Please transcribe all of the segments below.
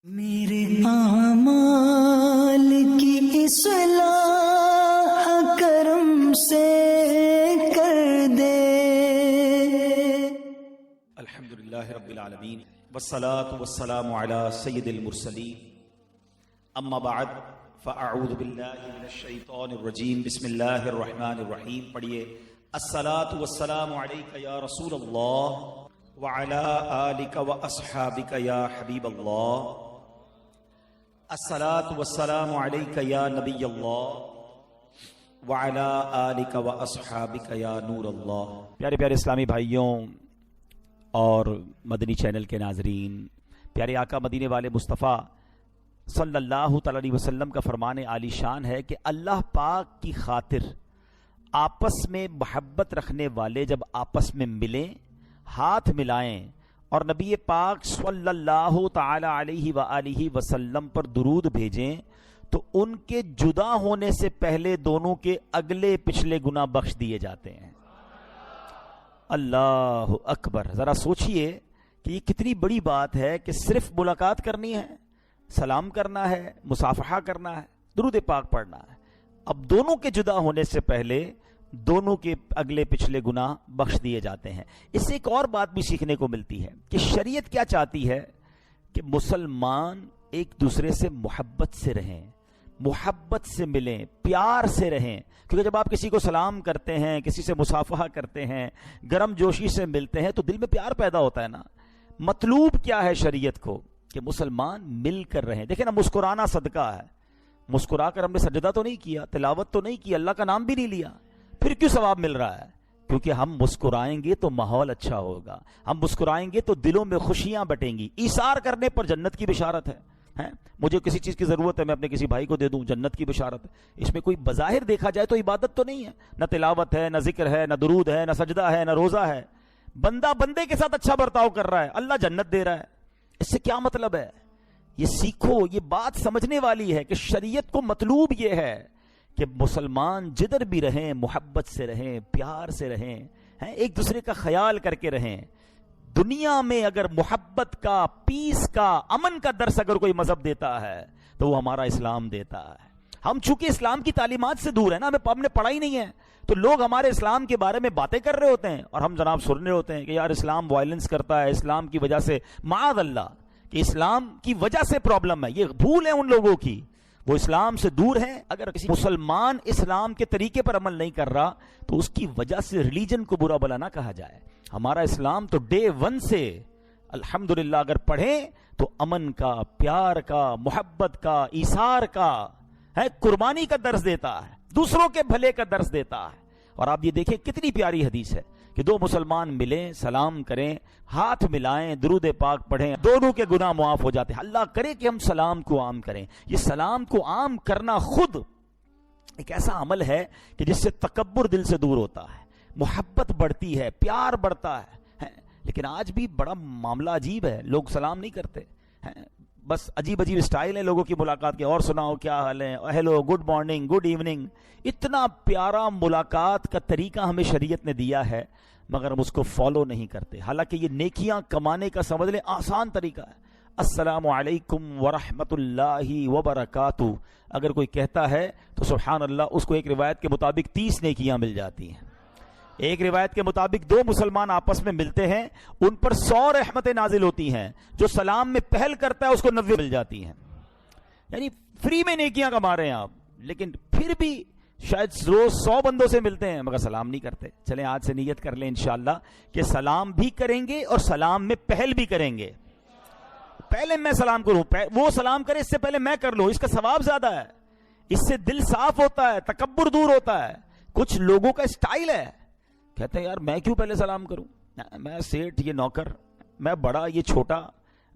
میرے اعمال کی اصلاح کرم سے کر دے۔ الحمدللہ رب العالمین والصلاة والسلام علی سید المرسلین، اما بعد فاعوذ باللہ من الشیطان الرجیم، بسم اللہ الرحمن الرحیم۔ پڑھیے الصلاة والسلام علیک یا رسول اللہ وعلی آلک واصحابک یا حبیب اللہ، الصلاة والسلام علیک یا نبی اللہ وعلی آلک واصحابک یا نور اللہ۔ پیارے پیارے اسلامی بھائیوں اور مدنی چینل کے ناظرین، پیارے آقا مدینے والے مصطفیٰ صلی اللہ تعالی علیہ وسلم کا فرمان عالی شان ہے کہ اللہ پاک کی خاطر آپس میں محبت رکھنے والے جب آپس میں ملیں، ہاتھ ملائیں اور نبی پاک صلی اللہ تعالی علیہ وآلہ وسلم پر درود بھیجیں تو ان کے جدا ہونے سے پہلے دونوں کے اگلے پچھلے گناہ بخش دیے جاتے ہیں۔ اللہ اکبر! ذرا سوچئے کہ یہ کتنی بڑی بات ہے کہ صرف ملاقات کرنی ہے، سلام کرنا ہے، مصافحہ کرنا ہے، درود پاک پڑھنا ہے، اب دونوں کے جدا ہونے سے پہلے دونوں کے اگلے پچھلے گناہ بخش دیے جاتے ہیں۔ اس سے ایک اور بات بھی سیکھنے کو ملتی ہے کہ شریعت کیا چاہتی ہے کہ مسلمان ایک دوسرے سے محبت سے رہیں، محبت سے ملیں، پیار سے رہیں، کیونکہ جب آپ کسی کو سلام کرتے ہیں، کسی سے مصافحہ کرتے ہیں، گرم جوشی سے ملتے ہیں تو دل میں پیار پیدا ہوتا ہے نا۔ مطلوب کیا ہے شریعت کو؟ کہ مسلمان مل کر رہیں۔ دیکھیں نا، مسکرانا صدقہ ہے، مسکرا کر ہم نے سجدہ تو نہیں کیا، تلاوت تو نہیں کی، اللہ کا نام بھی نہیں لیا، پھر کیوں ثواب مل رہا ہے؟ کیونکہ ہم مسکرائیں گے تو ماحول اچھا ہوگا، ہم مسکرائیں گے تو دلوں میں خوشیاں بٹیں گی۔ ایثار کرنے پر جنت کی بشارت ہے۔ مجھے کسی چیز کی ضرورت ہے، میں اپنے کسی بھائی کو دے دوں، جنت کی بشارت ہے۔ اس میں کوئی بظاہر دیکھا جائے تو عبادت تو نہیں ہے، نہ تلاوت ہے، نہ ذکر ہے، نہ درود ہے، نہ سجدہ ہے، نہ روزہ ہے، بندہ بندے کے ساتھ اچھا برتاؤ کر رہا ہے، اللہ جنت دے رہا ہے۔ اس سے کیا مطلب ہے؟ یہ سیکھو، یہ بات سمجھنے والی ہے کہ شریعت کو مطلوب یہ ہے کہ مسلمان جدھر بھی رہیں محبت سے رہیں، پیار سے رہیں، ایک دوسرے کا خیال کر کے رہیں۔ دنیا میں اگر محبت کا، پیس کا، امن کا درس اگر کوئی مذہب دیتا ہے تو وہ ہمارا اسلام دیتا ہے۔ ہم چونکہ اسلام کی تعلیمات سے دور ہیں نا، ہم نے پڑھا ہی نہیں ہے، تو لوگ ہمارے اسلام کے بارے میں باتیں کر رہے ہوتے ہیں اور ہم جناب سن رہے ہوتے ہیں کہ یار اسلام وائلنس کرتا ہے، اسلام کی وجہ سے، معاذ اللہ، کہ اسلام کی وجہ سے پرابلم ہے۔ یہ بھول ہے ان لوگوں کی، وہ اسلام سے دور ہیں۔ اگر کسی مسلمان اسلام کے طریقے پر عمل نہیں کر رہا تو اس کی وجہ سے ریلیجن کو برا بلا نہ کہا جائے۔ ہمارا اسلام تو ڈے ون سے الحمدللہ اگر پڑھیں تو امن کا، پیار کا، محبت کا، ایثار کا، قربانی کا درس دیتا ہے، دوسروں کے بھلے کا درس دیتا ہے۔ اور آپ یہ دیکھیں کتنی پیاری حدیث ہے کہ دو مسلمان ملیں، سلام کریں، ہاتھ ملائیں، درود پاک پڑھیں، دونوں کے گناہ معاف ہو جاتے ہیں۔ اللہ کرے کہ ہم سلام کو عام کریں۔ یہ سلام کو عام کرنا خود ایک ایسا عمل ہے کہ جس سے تکبر دل سے دور ہوتا ہے، محبت بڑھتی ہے، پیار بڑھتا ہے۔ لیکن آج بھی بڑا معاملہ عجیب ہے، لوگ سلام نہیں کرتے، بس عجیب عجیب اسٹائل ہے لوگوں کی ملاقات کے، اور سناؤ کیا حال ہے، hello, good morning, good evening. اتنا پیارا ملاقات کا طریقہ ہمیں شریعت نے دیا ہے مگر ہم اس کو فالو نہیں کرتے، حالانکہ یہ نیکیاں کمانے کا سمجھ لیں آسان طریقہ ہے۔ السلام علیکم ورحمۃ اللہ وبرکاتہ اگر کوئی کہتا ہے تو سبحان اللہ، اس کو ایک روایت کے مطابق 30 نیکیاں مل جاتی ہیں۔ ایک روایت کے مطابق دو مسلمان آپس میں ملتے ہیں، ان پر 100 رحمتیں نازل ہوتی ہیں، جو سلام میں پہل کرتا ہے اس کو 90 مل جاتی ہیں۔ یعنی فری میں نیکیاں کما رہے ہیں آپ، لیکن پھر بھی شاید روز 100 بندوں سے ملتے ہیں مگر سلام نہیں کرتے۔ چلیں آج سے نیت کر لیں انشاءاللہ کہ سلام بھی کریں گے اور سلام میں پہل بھی کریں گے۔ پہلے میں سلام کروں، وہ سلام کرے اس سے پہلے میں کر لوں، اس کا ثواب زیادہ ہے، اس سے دل صاف ہوتا ہے، تکبر دور ہوتا ہے۔ کچھ لوگوں کا اسٹائل ہے، کہتے ہیں یار میں کیوں پہلے سلام کروں، میں سیٹھ یہ نوکر، میں بڑا یہ چھوٹا،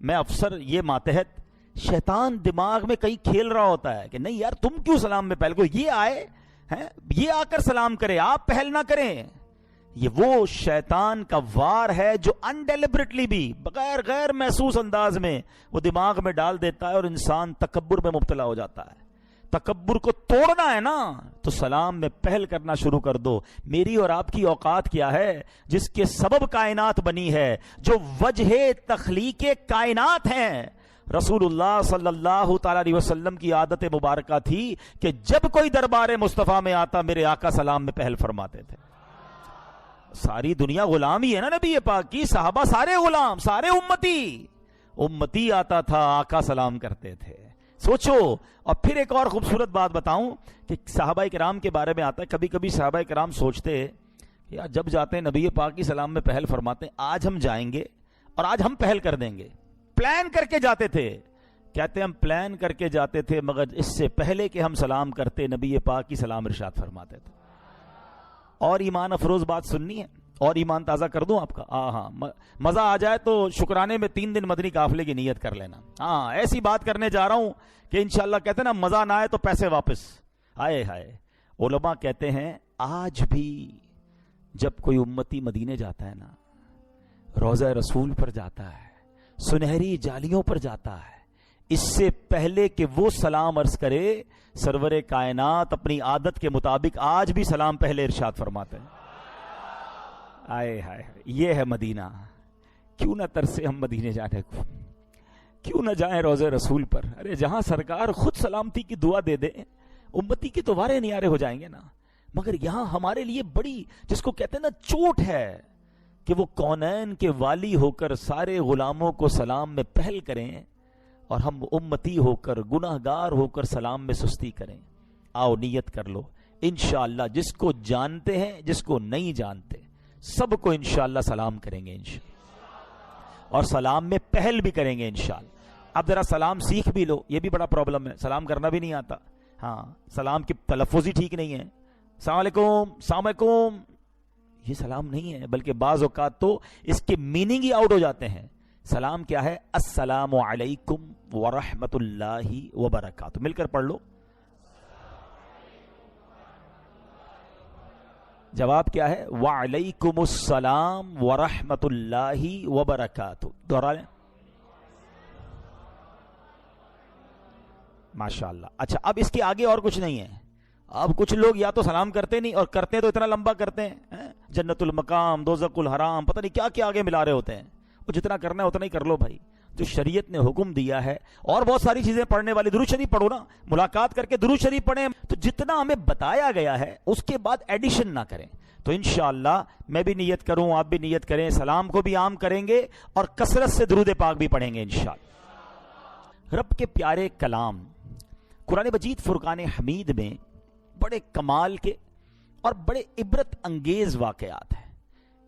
میں افسر یہ ماتحت۔ شیطان دماغ میں کہیں کھیل رہا ہوتا ہے کہ نہیں یار تم کیوں سلام میں پہل کو، یہ آئے یہ آ کر سلام کرے، آپ پہل نہ کریں۔ یہ وہ شیطان کا وار ہے جو انڈیلیبریٹلی بھی غیر محسوس انداز میں وہ دماغ میں ڈال دیتا ہے اور انسان تکبر میں مبتلا ہو جاتا ہے۔ تکبر کو توڑنا ہے نا تو سلام میں پہل کرنا شروع کر دو۔ میری اور آپ کی اوقات کیا ہے؟ جس کے سبب کائنات بنی ہے، جو وجہ تخلیق کائنات ہیں، رسول اللہ صلی اللہ تعالی علیہ وسلم کی عادت مبارکہ تھی کہ جب کوئی دربار مصطفیٰ میں آتا میرے آقا سلام میں پہل فرماتے تھے. ساری دنیا غلام ہی ہے نا نبی پاک کی, صحابہ سارے غلام, سارے امتی آتا تھا, آقا سلام کرتے تھے. سوچو. اور پھر ایک اور خوبصورت بات بتاؤں کہ صحابہ کرام کے بارے میں آتا ہے, کبھی کبھی صحابہ کرام سوچتے یا جب جاتے ہیں نبی پاک کی سلام میں پہل فرماتے ہیں, آج ہم جائیں گے اور آج ہم پہل کر دیں گے. پلان کر کے جاتے تھے. کہتے ہیں ہم پلان کر کے جاتے تھے مگر اس سے پہلے کہ ہم سلام کرتے نبی پاک کی سلام ارشاد فرماتے تھے. اور ایمان افروز بات سننی ہے اور ایمان تازہ کر دوں آپ کا. ہاں مزہ آ جائے تو شکرانے میں 3 دن مدنی قافلے کی نیت کر لینا. ہاں ایسی بات کرنے جا رہا ہوں کہ انشاءاللہ کہتے ہیں نا مزہ نہ آئے تو پیسے واپس. ہائے ہائے. علماء کہتے ہیں آج بھی جب کوئی امتی مدینے جاتا ہے نا, روضہ رسول پر جاتا ہے, سنہری جالیوں پر جاتا ہے, اس سے پہلے کہ وہ سلام عرض کرے سرور کائنات اپنی عادت کے مطابق آج بھی سلام پہلے ارشاد فرماتے ہیں. آئے ہائے, یہ ہے مدینہ. کیوں نہ ترسے ہم مدینے جانے کو, کیوں نہ جائیں روضہ رسول پر. ارے جہاں سرکار خود سلامتی کی دعا دے دے امتی کے تو وارے نیارے ہو جائیں گے نا. مگر یہاں ہمارے لیے بڑی, جس کو کہتے ہیں نا چوٹ ہے, کہ وہ کونین کے والی ہو کر سارے غلاموں کو سلام میں پہل کریں اور ہم امتی ہو کر گناہگار ہو کر سلام میں سستی کریں. آؤ نیت کر لو, انشاءاللہ جس کو جانتے ہیں جس کو نہیں جانتے سب کو انشاءاللہ سلام کریں گے اور سلام میں پہل بھی کریں گے انشاءاللہ. اب ذرا سلام سیکھ بھی لو, یہ بھی بڑا پرابلم ہے, سلام کرنا بھی نہیں آتا. ہاں سلام کی تلفظ ہی ٹھیک نہیں ہے. السلام علیکم, السلام علیکم, یہ سلام نہیں ہے, بلکہ بعض اوقات تو اس کے میننگ ہی آؤٹ ہو جاتے ہیں. سلام کیا ہے؟ السلام علیکم ورحمۃ اللہ وبرکاتہ. مل کر پڑھ لو. جواب کیا ہے؟ وعلیکم السلام ورحمۃ اللہ وبرکاتہ. دوہرا لیں. ماشاءاللہ. اچھا اب اس کے آگے اور کچھ نہیں ہے. اب کچھ لوگ یا تو سلام کرتے نہیں, اور کرتے ہیں تو اتنا لمبا کرتے ہیں, جنت المقام, دوزخ الحرام, پتہ نہیں کیا کیا آگے ملا رہے ہوتے ہیں. وہ جتنا کرنا ہے اتنا ہی کر لو بھائی, جو شریعت نے حکم دیا ہے. اور بہت ساری چیزیں پڑھنے والی, درود شریف پڑھو نا, ملاقات کر کے درود شریف پڑھیں. تو جتنا ہمیں بتایا گیا ہے اس کے بعد ایڈیشن نہ کریں. تو انشاءاللہ میں بھی نیت کروں, آپ بھی نیت کریں, سلام کو بھی عام کریں گے اور کثرت سے درود پاک بھی پڑھیں گے انشاءاللہ. رب کے پیارے کلام قرآن مجید فرقان حمید میں بڑے کمال کے اور بڑے عبرت انگیز واقعات ہیں.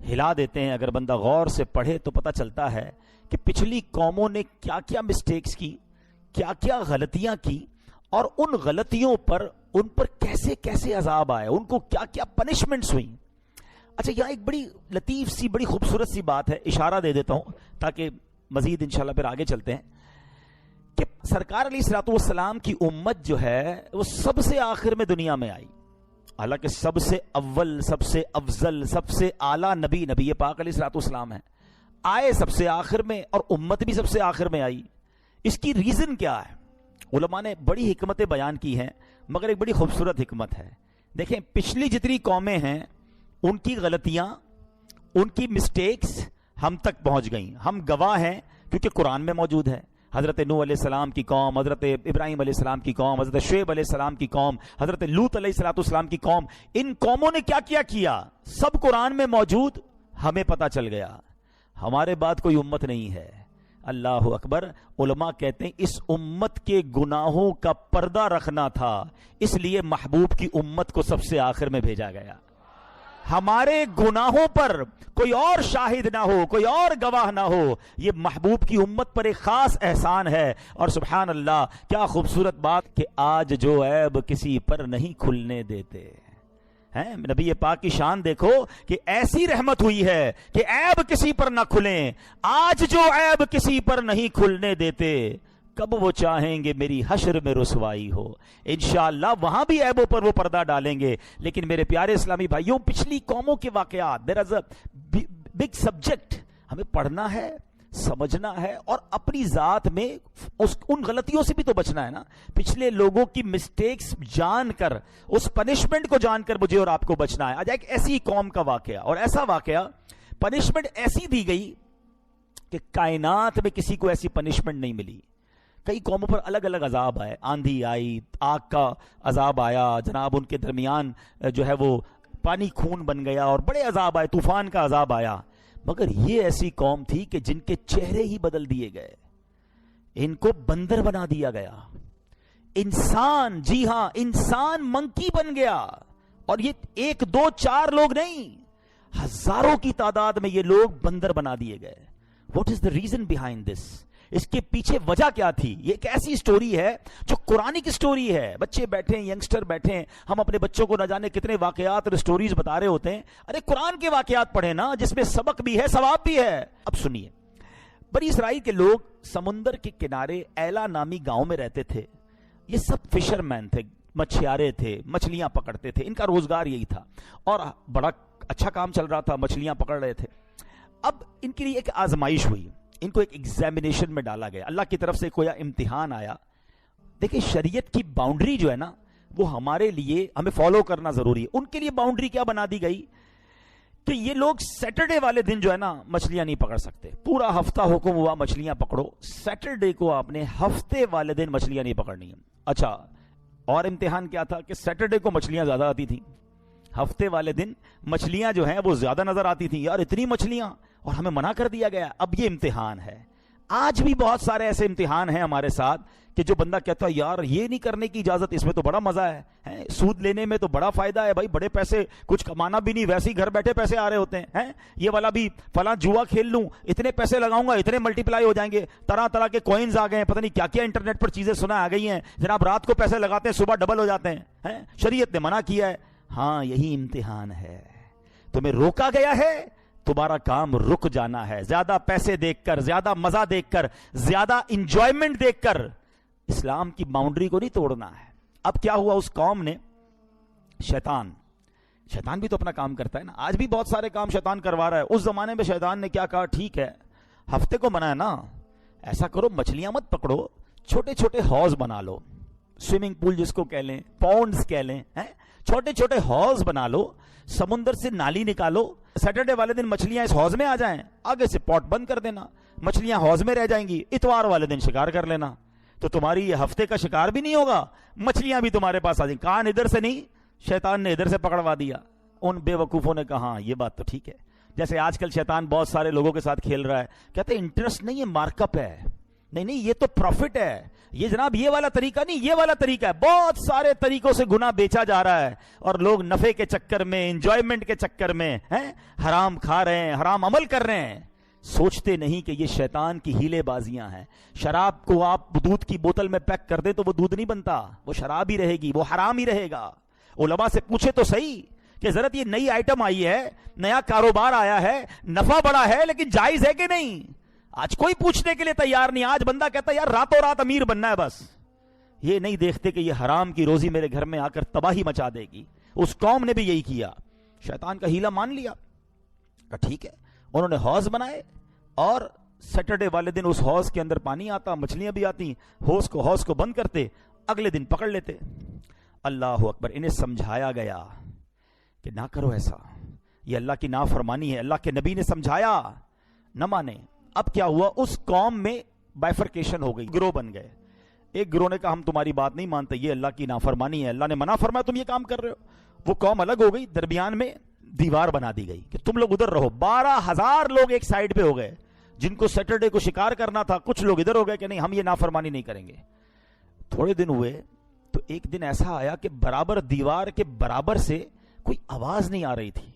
ہلا دیتے ہیں, اگر بندہ غور سے پڑھے تو پتہ چلتا ہے کہ پچھلی قوموں نے کیا کیا مسٹیکس کی, کیا کیا غلطیاں کی, اور ان غلطیوں پر ان پر کیسے کیسے عذاب آئے, ان کو کیا کیا پنشمنٹس ہوئیں. اچھا یہاں ایک بڑی لطیف سی, بڑی خوبصورت سی بات ہے, اشارہ دے دیتا ہوں تاکہ مزید انشاءاللہ پھر آگے چلتے ہیں, کہ سرکار علیہ الصلوۃ والسلام کی امت جو ہے وہ سب سے آخر میں دنیا میں آئی. حالانکہ سب سے اول, سب سے افضل, سب سے اعلیٰ نبی پاک علیہ الصلوۃ والسلام ہیں, آئے سب سے آخر میں اور امت بھی سب سے آخر میں آئی. اس کی ریزن کیا ہے؟ علماء نے بڑی حکمتیں بیان کی ہیں, مگر ایک بڑی خوبصورت حکمت ہے. دیکھیں پچھلی جتنی قومیں ہیں ان کی غلطیاں, ان کی مسٹیکس ہم تک پہنچ گئیں. ہم گواہ ہیں کیونکہ قرآن میں موجود ہے. حضرت نوح علیہ السلام کی قوم, حضرت ابراہیم علیہ السلام کی قوم, حضرت شعیب علیہ السلام کی قوم, حضرت لوط علیہ السلام کی قوم, ان قوموں نے کیا کیا سب قرآن میں موجود, ہمیں پتہ چل گیا. ہمارے بعد کوئی امت نہیں ہے. اللہ اکبر. علماء کہتے ہیں اس امت کے گناہوں کا پردہ رکھنا تھا, اس لیے محبوب کی امت کو سب سے آخر میں بھیجا گیا. ہمارے گناہوں پر کوئی اور شاہد نہ ہو, کوئی اور گواہ نہ ہو, یہ محبوب کی امت پر ایک خاص احسان ہے. اور سبحان اللہ کیا خوبصورت بات کہ آج جو عیب کسی پر نہیں کھلنے دیتے ہیں. نبی پاک کی شان دیکھو کہ ایسی رحمت ہوئی ہے کہ عیب کسی پر نہ کھلیں. آج جو عیب کسی پر نہیں کھلنے دیتے, کب وہ چاہیں گے میری حشر میں رسوائی ہو. انشاءاللہ وہاں بھی عیبوں پر وہ پردہ ڈالیں گے. لیکن میرے پیارے اسلامی بھائیوں, پچھلی قوموں کے واقعات, دیر از اے بگ سبجیکٹ, ہمیں پڑھنا ہے, سمجھنا ہے, اور اپنی ذات میں ان غلطیوں سے بھی تو بچنا ہے نا. پچھلے لوگوں کی مسٹیکس جان کر, اس پنشمنٹ کو جان کر مجھے اور آپ کو بچنا ہے. آج ایک ایسی قوم کا واقعہ, اور ایسا واقعہ, پنشمنٹ ایسی دی گئی کہ کائنات میں کسی کو ایسی پنشمنٹ نہیں ملی. کئی قوموں پر الگ الگ عذاب آئے, آندھی آئی, آگ کا عذاب آیا جناب, ان کے درمیان جو ہے وہ پانی خون بن گیا اور بڑے عذاب آئے, طوفان کا عذاب آیا. مگر یہ ایسی قوم تھی کہ جن کے چہرے ہی بدل دیے گئے, ان کو بندر بنا دیا گیا. انسان, جی ہاں انسان منکی بن گیا. اور یہ 1 2 4 لوگ نہیں, ہزاروں کی تعداد میں یہ لوگ بندر بنا دیے گئے. What is the reason behind this? اس کے پیچھے وجہ کیا تھی؟ یہ ایک ایسی سٹوری ہے جو قرآن کی سٹوری ہے. بچے بیٹھے ہیں, ینگسٹر بیٹھے ہیں, ہم اپنے بچوں کو نہ جانے کتنے واقعات اور سٹوریز بتا رہے ہوتے ہیں. ارے قرآن کے واقعات پڑھیں نا, جس میں سبق بھی ہے ثواب بھی ہے. اب سنیے, بنی اسرائیل کے لوگ سمندر کے کنارے ایلا نامی گاؤں میں رہتے تھے. یہ سب فشر مین تھے, مچھیارے تھے, مچھلیاں پکڑتے تھے, ان کا روزگار یہی تھا اور بڑا اچھا کام چل رہا تھا, مچھلیاں پکڑ رہے تھے. اب ان کے لیے ایک آزمائش ہوئی, ان کو ایک ایگزامینیشن میں ڈالا گیا, اللہ کی طرف سے کوئی امتحان آیا. دیکھیں شریعت کی باؤنڈری جو ہے نا وہ ہمارے لیے ہمیں فالو کرنا ضروری ہے. ان کے لیے باؤنڈری کیا بنا دی گئی کہ یہ لوگ سیٹرڈے والے دن جو ہے نا مچھلیاں نہیں پکڑ سکتے. پورا ہفتہ حکم ہوا مچھلیاں پکڑو, سیٹرڈے کو آپ نے ہفتے والے دن مچھلیاں نہیں پکڑنی ہیں. اچھا, اور امتحان کیا تھا کہ سیٹرڈے کو مچھلیاں زیادہ آتی تھیں, ہفتے والے دن مچھلیاں جو ہیں وہ زیادہ نظر آتی تھیں. یار اتنی مچھلیاں, اور ہمیں منع کر دیا گیا. اب یہ امتحان ہے. آج بھی بہت سارے ایسے امتحان ہیں ہمارے ساتھ کہ جو بندہ کہتا ہے یار یہ نہیں کرنے کی اجازت, اس میں تو بڑا مزہ ہے, سود لینے میں تو بڑا فائدہ ہے بھائی, بڑے پیسے, کچھ کمانا بھی نہیں, ویسے ہی گھر بیٹھے پیسے آ رہے ہوتے ہیں. یہ والا بھی فلاں جوا کھیل لوں, اتنے پیسے لگاؤں گا, اتنے ملٹی پلائی ہو جائیں گے, طرح طرح کے کوئنز آ گئے ہیں, پتہ نہیں کیا کیا انٹرنیٹ پر چیزیں سنا آ گئی ہیں جناب, رات کو پیسے لگاتے ہیں صبح ڈبل ہو جاتے ہیں. شریعت نے منع کیا ہے. ہاں یہی امتحان ہے, تمہیں روکا گیا ہے, تمہارا کام رک جانا ہے. زیادہ پیسے دیکھ کر, زیادہ مزہ دیکھ کر, زیادہ انجوائمنٹ دیکھ کر اسلام کی باؤنڈری کو نہیں توڑنا ہے. اب کیا ہوا, اس قوم نے, شیطان بھی تو اپنا کام کرتا ہے نا, آج بھی بہت سارے کام شیطان کروا رہا ہے. اس زمانے میں شیطان نے کیا کہا, ٹھیک ہے ہفتے کو منع ہے نا, ایسا کرو مچھلیاں مت پکڑو, چھوٹے چھوٹے حوض بنا لو, سوئمنگ پول جس کو کہہ لیں, پونڈز کہہ لیں, چھوٹے چھوٹے حوض بنا لو, سمندر سے نالی نکالو, سیٹرڈے والے دن مچھلیاں اس حوض میں آ جائیں, آگے سے پوٹ بند کر دینا, مچھلیاں حوض میں رہ جائیں گی, اتوار والے دن شکار کر لینا, تو تمہاری یہ ہفتے کا شکار بھی نہیں ہوگا, مچھلیاں بھی تمہارے پاس آ جائیں. کان ادھر سے نہیں, شیطان نے ادھر سے پکڑوا دیا. ان بے وقوفوں نے کہا یہ بات تو ٹھیک ہے. جیسے آج کل شیطان بہت سارے لوگوں کے ساتھ کھیل رہا ہے, کہتے ہیں انٹرسٹ نہیں, یہ مارک اپ ہے, نہیں یہ تو پروفٹ ہے, یہ جناب یہ والا طریقہ نہیں, یہ والا طریقہ ہے. بہت سارے طریقوں سے گناہ بیچا جا رہا ہے اور لوگ نفع کے چکر میں, انجوائمنٹ کے چکر میں حرام کھا رہے ہیں, حرام عمل کر رہے ہیں. سوچتے نہیں کہ یہ شیطان کی ہیلے بازیاں ہیں. شراب کو آپ دودھ کی بوتل میں پیک کر دیں تو وہ دودھ نہیں بنتا, وہ شراب ہی رہے گی, وہ حرام ہی رہے گا. علماء سے پوچھے تو صحیح کہ ضرورت یہ نئی آئٹم آئی ہے, نیا کاروبار آیا ہے, نفع بڑا ہے, لیکن جائز ہے کہ نہیں؟ آج کوئی پوچھنے کے لیے تیار نہیں. آج بندہ کہتا ہے یار راتوں رات امیر بننا ہے بس. یہ نہیں دیکھتے کہ یہ حرام کی روزی میرے گھر میں آ کر تباہی مچا دے گی. اس قوم نے بھی یہی کیا, شیطان کا ہیلا مان لیا. ٹھیک ہے, انہوں نے حوض بنائے اور سیٹرڈے والے دن اس حوض کے اندر پانی آتا, مچھلیاں بھی آتی, حوض کو بند کرتے, اگلے دن پکڑ لیتے. اللہ اکبر. انہیں سمجھایا گیا کہ نہ کرو ایسا, یہ اللہ کی نافرمانی ہے. اللہ کے نبی نے سمجھایا, نہ مانے. اب کیا ہوا, اس قوم میں بائفرکیشن ہو گئی, گروہ بن گئے. ایک گروہ نے کہا ہم تمہاری بات نہیں مانتے, یہ اللہ کی نافرمانی ہے, اللہ نے منع فرمایا, تم یہ کام کر رہے ہو. وہ قوم الگ ہو گئی, درمیان میں دیوار بنا دی گئی کہ تم لوگ ادھر رہو. 12,000 لوگ ایک سائیڈ پہ ہو گئے, جن کو سیٹرڈے کو شکار کرنا تھا. کچھ لوگ ادھر ہو گئے کہ نہیں ہم یہ نافرمانی نہیں کریں گے. تھوڑے دن ہوئے تو ایک دن ایسا آیا کہ برابر دیوار کے برابر سے کوئی آواز نہیں آ رہی تھی.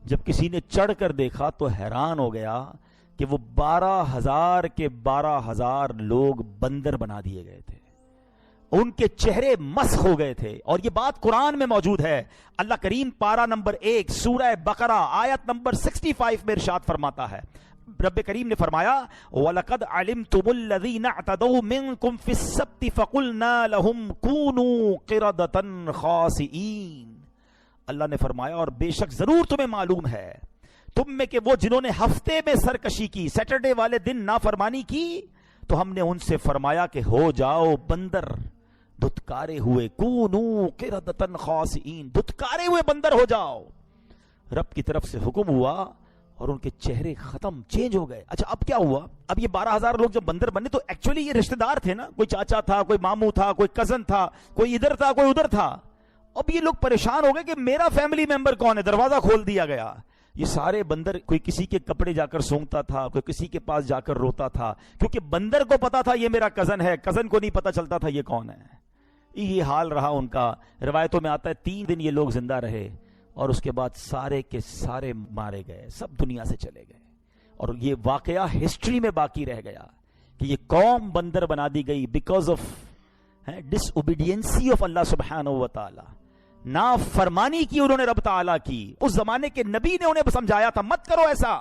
جب کسی نے چڑھ کر دیکھا تو حیران ہو گیا کہ وہ 12,000 کے 12,000 لوگ بندر بنا دیے گئے تھے. ان کے چہرے مسخ ہو گئے تھے. اور یہ بات قرآن میں موجود ہے. اللہ کریم پارہ نمبر 1 سورہ بقرہ آیت نمبر 65 میں ارشاد فرماتا ہے, رب کریم نے فرمایا وَلَقَدْ عَلِمْتُمُ الَّذِينَ اعْتَدَوْا مِنْكُمْ فِي السَّبْتِ فَقُلْنَا لَهُمْ كُونُوا قِرَدَةً خَاسِئِينَ. اللہ نے فرمایا اور بے شک ضرور تمہیں معلوم ہے تم میں کہ وہ جنہوں نے ہفتے میں سرکشی کی, سیٹرڈے والے دن نافرمانی کی, تو ہم نے ان سے فرمایا کہ ہو جاؤ بندر, دھتکارے ہوئے, کونوا قردۃ خاسئین, دھتکارے ہوئے بندر ہو جاؤ. رب کی طرف سے حکم ہوا اور ان کے چہرے ختم چینج ہو گئے. اچھا اب کیا ہوا؟ اب یہ 12,000 لوگ جب بندر بنے تو ایکچولی یہ رشتہ دار تھے نا, کوئی چاچا تھا, کوئی ماموں تھا, کوئی کزن تھا, کوئی ادھر تھا, کوئی ادھر تھا. اب یہ لوگ پریشان ہو گئے کہ میرا فیملی ممبر کون ہے. دروازہ کھول دیا گیا. یہ سارے بندر, کوئی کسی کے کپڑے جا کر سونگتا تھا, کوئی کسی کے پاس جا کر روتا تھا, کیونکہ بندر کو پتا تھا یہ میرا کزن ہے, کزن کو نہیں پتا چلتا تھا یہ کون ہے. یہ حال رہا ان کا. روایتوں میں آتا ہے 3 دن یہ لوگ زندہ رہے اور اس کے بعد سارے کے سارے مارے گئے, سب دنیا سے چلے گئے. اور یہ واقعہ ہسٹری میں باقی رہ گیا کہ یہ قوم بندر بنا دی گئی بیکاز آف ڈس اوبیڈینسی آف اللہ سبحانہ و تعالی. نافرمانی کی انہوں نے رب تعالیٰ کی. اس زمانے کے نبی نے انہیں سمجھایا تھا مت کرو ایسا,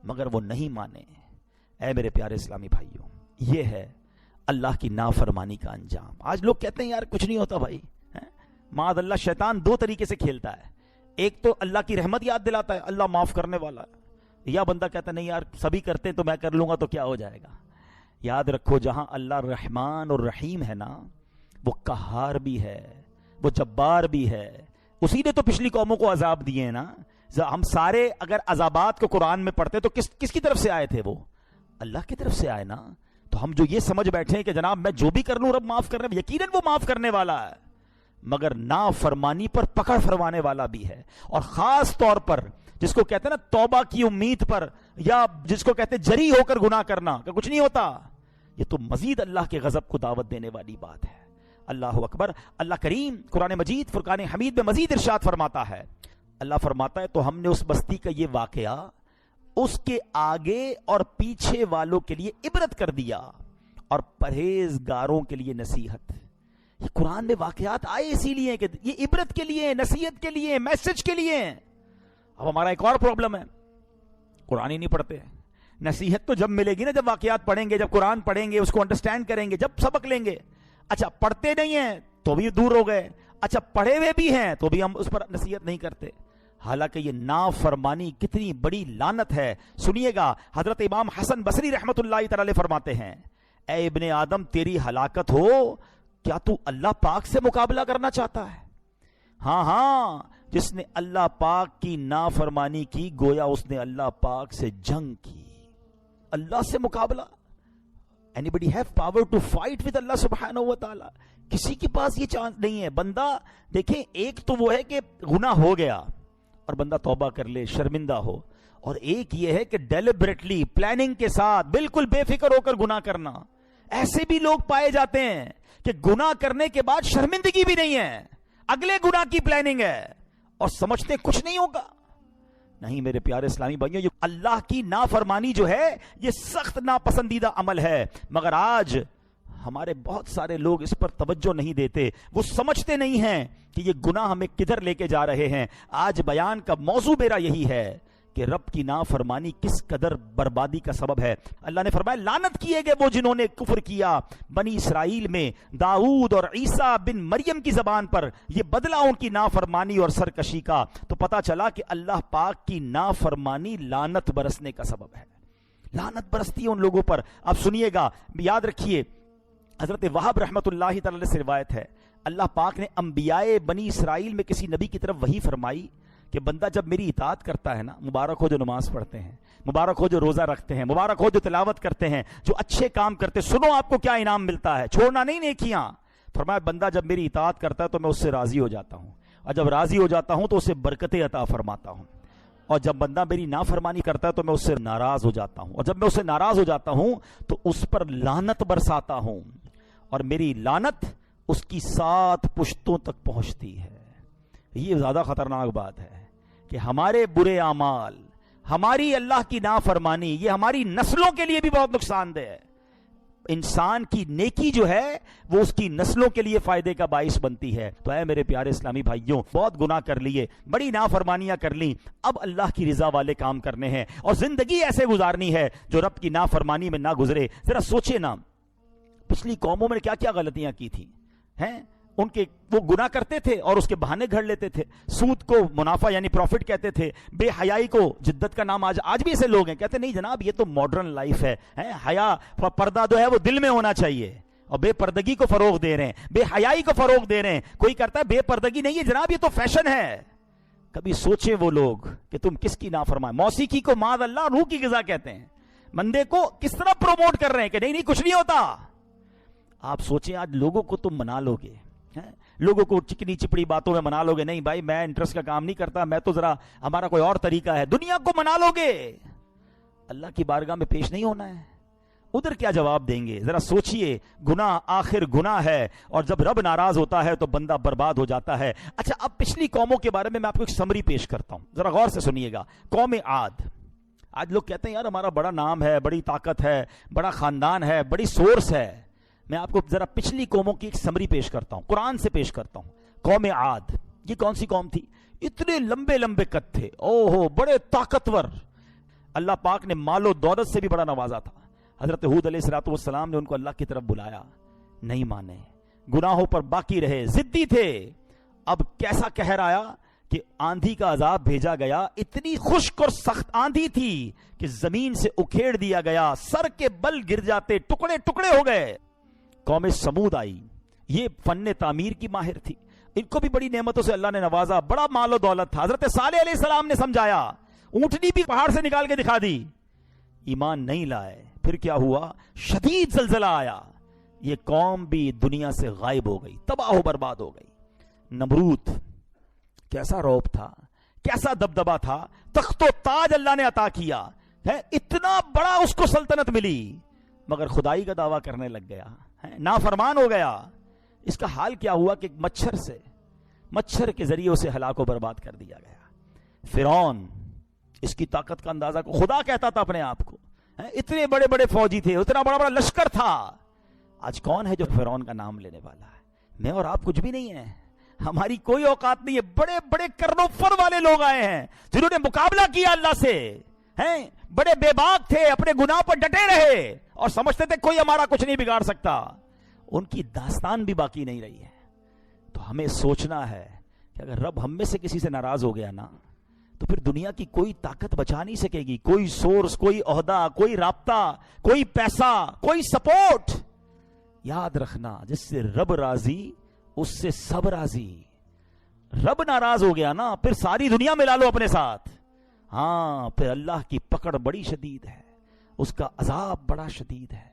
مگر وہ نہیں مانے. اے میرے پیارے اسلامی بھائیوں, یہ ہے اللہ کی نافرمانی کا انجام. آج لوگ کہتے ہیں یار کچھ نہیں ہوتا بھائی. معاذ اللہ, شیطان 2 طریقے سے کھیلتا ہے. ایک تو اللہ کی رحمت یاد دلاتا ہے, اللہ معاف کرنے والا ہے, یا بندہ کہتا ہے نہیں یار سبھی کرتے ہیں تو میں کر لوں گا تو کیا ہو جائے گا. یاد رکھو جہاں اللہ رحمان اور رحیم ہے نا, وہ قہار بھی ہے, وہ جبار بھی ہے. اسی نے تو پچھلی قوموں کو عذاب دیے ہیں نا. ہم سارے اگر عذابات کو قرآن میں پڑھتے تو کس کی طرف سے آئے تھے؟ وہ اللہ کی طرف سے آئے نا. تو ہم جو یہ سمجھ بیٹھے ہیں کہ جناب میں جو بھی کر لوں رب معاف کر رہے ہیں, یقیناً وہ معاف کرنے والا ہے, مگر نافرمانی پر پکڑ فرمانے والا بھی ہے. اور خاص طور پر جس کو کہتے ہیں نا توبہ کی امید پر, یا جس کو کہتے ہیں جری ہو کر گناہ کرنا کہ کچھ نہیں ہوتا, یہ تو مزید اللہ کے غضب کو دعوت دینے والی بات ہے. اللہ اکبر. اللہ کریم قرآن مجید فرقان حمید میں مزید ارشاد فرماتا ہے. اللہ فرماتا ہے تو ہم نے اس بستی کا یہ واقعہ اس کے آگے اور پیچھے والوں کے لیے عبرت کر دیا اور پرہیزگاروں کے لیے نصیحت. یہ قرآن میں واقعات آئے اسی لیے کہ یہ عبرت کے لیے, نصیحت کے لیے, میسج کے لیے. اب ہمارا ایک اور پرابلم ہے, قرآن ہی نہیں پڑھتے. نصیحت تو جب ملے گی نا جب واقعات پڑھیں گے, جب قرآن پڑھیں گے, اس کو انڈرسٹینڈ کریں گے, جب سبق لیں گے. اچھا پڑھتے نہیں ہیں تو بھی دور ہو گئے, اچھا پڑھے ہوئے بھی ہیں تو بھی ہم اس پر نصیحت نہیں کرتے. حالانکہ یہ نافرمانی کتنی بڑی لعنت ہے. سنیے گا, حضرت امام حسن بصری رحمت اللہ تعالی فرماتے ہیں, اے ابن آدم تیری ہلاکت ہو, کیا تو اللہ پاک سے مقابلہ کرنا چاہتا ہے؟ ہاں ہاں, جس نے اللہ پاک کی نافرمانی کی گویا اس نے اللہ پاک سے جنگ کی. اللہ سے مقابلہ. Anybody have power to fight with Allah subhanahu wa ta'ala? کسی کے پاس یہ چانس نہیں ہے. بندہ دیکھیں, ایک تو وہ ہے کہ گناہ ہو گیا اور بندہ توبہ کر لے, شرمندہ ہو, اور ایک یہ ہے کہ ڈیلیبریٹلی پلاننگ کے ساتھ بالکل بے فکر ہو کر گناہ کرنا. ایسے بھی لوگ پائے جاتے ہیں کہ گناہ کرنے کے بعد شرمندگی بھی نہیں ہے, اگلے گناہ کی پلاننگ ہے اور سمجھتے کچھ نہیں ہوگا. نہیں میرے پیارے اسلامی بھائیوں, یہ اللہ کی نافرمانی جو ہے یہ سخت ناپسندیدہ عمل ہے, مگر آج ہمارے بہت سارے لوگ اس پر توجہ نہیں دیتے. وہ سمجھتے نہیں ہیں کہ یہ گناہ ہمیں کدھر لے کے جا رہے ہیں. آج بیان کا موضوع میرا یہی ہے کہ رب کی نافرمانی کس قدر بربادی کا سبب ہے. اللہ نے فرمایا لعنت کیے گئے وہ جنہوں نے کفر کیا بنی اسرائیل میں داؤد اور عیسیٰ بن مریم کی زبان پر. یہ بدلہ ان کی نافرمانی اور سرکشی کا. تو پتا چلا کہ اللہ پاک کی نافرمانی لعنت برسنے کا سبب ہے. لعنت برستی ہے ان لوگوں پر. اب سنیے گا, یاد رکھیے, حضرت وہب رحمت اللہ تعالی سے روایت ہے, اللہ پاک نے انبیاء بنی اسرائیل میں کسی نبی کی طرف وحی فرمائی کہ بندہ جب میری اطاعت کرتا ہے نا, مبارک ہو جو نماز پڑھتے ہیں, مبارک ہو جو روزہ رکھتے ہیں, مبارک ہو جو تلاوت کرتے ہیں, جو اچھے کام کرتے, سنو آپ کو کیا انعام ملتا ہے, چھوڑنا نہیں نیکیاں. فرمایا بندہ جب میری اطاعت کرتا ہے تو میں اس سے راضی ہو جاتا ہوں, اور جب راضی ہو جاتا ہوں تو اسے برکتیں عطا فرماتا ہوں, اور جب بندہ میری نافرمانی کرتا ہے تو میں اس سے ناراض ہو جاتا ہوں, اور جب میں اس سے ناراض ہو جاتا ہوں تو اس پر لعنت برساتا ہوں, اور میری لعنت اس کی 7 پشتوں تک پہنچتی ہے. یہ زیادہ خطرناک بات ہے کہ ہمارے برے اعمال, ہماری اللہ کی نافرمانی, یہ ہماری نسلوں کے لیے بھی بہت نقصان دہ ہے. انسان کی نیکی جو ہے وہ اس کی نسلوں کے لیے فائدے کا باعث بنتی ہے. تو اے میرے پیارے اسلامی بھائیوں, بہت گناہ کر لیے, بڑی نافرمانیاں کر لیں, اب اللہ کی رضا والے کام کرنے ہیں اور زندگی ایسے گزارنی ہے جو رب کی نافرمانی میں نہ گزرے. ذرا سوچے نا, پچھلی قوموں میں کیا کیا غلطیاں کی تھی ہیں. ان کے وہ گناہ کرتے تھے اور اس کے بہانے گھڑ لیتے تھے. سود کو منافع یعنی پروفٹ کہتے تھے, بے حیائی کو جدت کا نام. آج بھی ایسے لوگ ہیں کہتے نہیں جناب یہ تو ماڈرن لائف ہے, حیا پردہ جو ہے وہ دل میں ہونا چاہیے, اور بے پردگی کو فروغ دے رہے ہیں, بے حیائی کو فروغ دے رہے ہیں. کوئی کرتا ہے بے پردگی نہیں ہے جناب یہ تو فیشن ہے. کبھی سوچیں وہ لوگ کہ تم کس کی نافرمان. موسیقی کو معاذ اللہ روح کی غذا کہتے ہیں. بندے کو کس طرح پروموٹ کر رہے ہیں کہ نہیں کچھ نہیں ہوتا. آپ سوچیں آج لوگوں کو تم منا لو گے, لوگوں کو چکنی چپڑی باتوں میں منا لو گے, نہیں بھائی میں انٹرسٹ کا کام نہیں کرتا, میں تو ذرا ہمارا کوئی اور طریقہ ہے, دنیا کو منا لو گے, اللہ کی بارگاہ میں پیش نہیں ہونا ہے. ادھر کیا جواب دیں گے؟ ذرا سوچئے. گناہ آخر گناہ ہے, اور جب رب ناراض ہوتا ہے تو بندہ برباد ہو جاتا ہے. اچھا, اب پچھلی قوموں کے بارے میں آپ کو ایک سمری پیش کرتا ہوں, ذرا غور سے سنیے گا. قوم عاد. آج لوگ کہتے ہیں یار ہمارا بڑا نام ہے, بڑی طاقت ہے, بڑا خاندان ہے, بڑی سورس ہے. میں آپ کو ذرا پچھلی قوموں کی ایک سمری پیش کرتا ہوں, قرآن سے پیش کرتا ہوں. قوم عاد یہ کون سی قوم تھی؟ اتنے لمبے لمبے قد تھے, اوہو بڑے طاقتور. اللہ پاک نے مال و دولت سے بھی بڑا نوازا تھا. حضرت ہود علیہ السلام نے ان کو اللہ کی طرف بلایا, نہیں مانے, گناہوں پر باقی رہے, ضدی تھے. اب کیسا قہر آیا کہ آندھی کا عذاب بھیجا گیا. اتنی خشک اور سخت آندھی تھی کہ زمین سے اکھیڑ دیا گیا, سر کے بل گر جاتے, ٹکڑے ٹکڑے ہو گئے. قوم سمود آئی, یہ فن تعمیر کی ماہر تھی, ان کو بھی بڑی نعمتوں سے اللہ نے نوازا, بڑا مال و دولت تھا. حضرت صالح علیہ السلام نے سمجھایا, اونٹنی بھی پہاڑ سے نکال کے دکھا دی, ایمان نہیں لائے. پھر کیا ہوا؟ شدید زلزلہ آیا, یہ قوم بھی دنیا سے غائب ہو گئی, تباہ و برباد ہو گئی. نمرود کیسا رعب تھا, کیسا دبدبا تھا, تخت و تاج اللہ نے عطا کیا ہے, اتنا بڑا اس کو سلطنت ملی, مگر خدائی کا دعویٰ کرنے لگ گیا, نافرمان ہو گیا. اس کا حال کیا ہوا کہ مچھر کے ذریعے اسے ہلاک و برباد کر دیا گیا. فرعون, اس کی طاقت کا اندازہ کو خدا کہتا تھا اپنے آپ کو, اتنے بڑے بڑے فوجی تھے, اتنا بڑا بڑا لشکر تھا. آج کون ہے جو فرعون کا نام لینے والا ہے؟ میں اور آپ کچھ بھی نہیں ہے, ہماری کوئی اوقات نہیں ہے. بڑے بڑے کرنوفر والے لوگ آئے ہیں جنہوں نے مقابلہ کیا اللہ سے, ہیں بڑے بے باک تھے, اپنے گناہ پر ڈٹے رہے اور سمجھتے تھے کوئی ہمارا کچھ نہیں بگاڑ سکتا. ان کی داستان بھی باقی نہیں رہی ہے. تو ہمیں سوچنا ہے کہ اگر رب ہم میں سے کسی سے ناراض ہو گیا نا, تو پھر دنیا کی کوئی طاقت بچا نہیں سکے گی, کوئی سورس, کوئی عہدہ, کوئی رابطہ, کوئی پیسہ, کوئی سپورٹ. یاد رکھنا, جس سے رب راضی اس سے سب راضی. رب ناراض ہو گیا نا, پھر ساری دنیا ملا لو اپنے ساتھ, ہاں پھر اللہ کی پکڑ بڑی شدید ہے, اس کا عذاب بڑا شدید ہے.